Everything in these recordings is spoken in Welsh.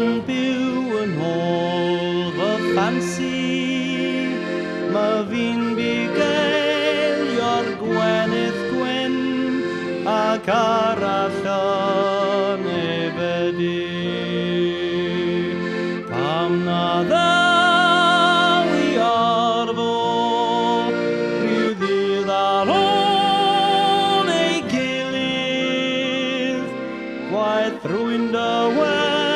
Ma'n byw yn ôl fy ffansi, ma' fi'n bugelio'r gwenydd gwyn ac arall yn ebedi. Pam na ddaw i arfo rhyw ddydd ar ôl ei gilydd, gwaith rwy'n dy weld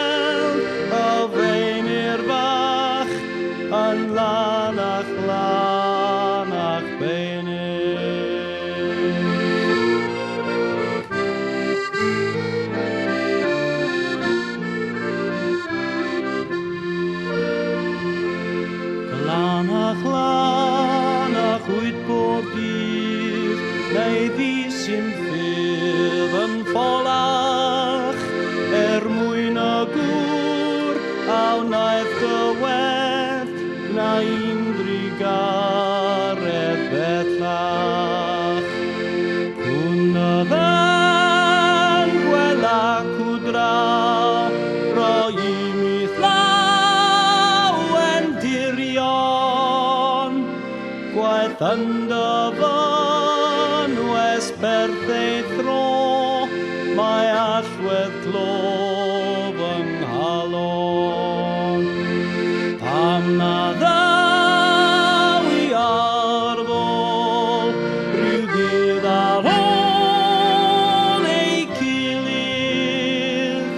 y feunir fach yn lan a'ch beunydd. Lan a'ch wyt bob dydd, neu fis sy'n ffydd yn ffolach, mwyn y gŵr a wnaeth dywedd na unrhyw garedd bellach. Cwnydden gwela cwdraw, roi i mi thlaw yn dirion, gwaith yn dyfan wes berth ei thro, mae allwedd glof yng nghalon. Pam na ddaw i arfo rhyw ddydd ar ôl ei gilydd,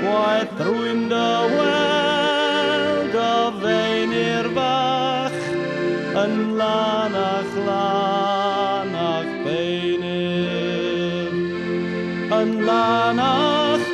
gwaith rwy'n dy weld y feunir fach yn lan a'ch beunydd. Yn lan a'ch